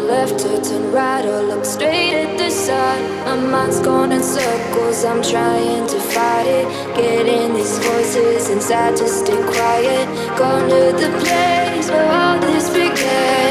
left or turn right or look straight at the sun. My mind's going in circles, I'm trying to fight it. Getting these voices inside to stay quiet. Going to the place where all this began.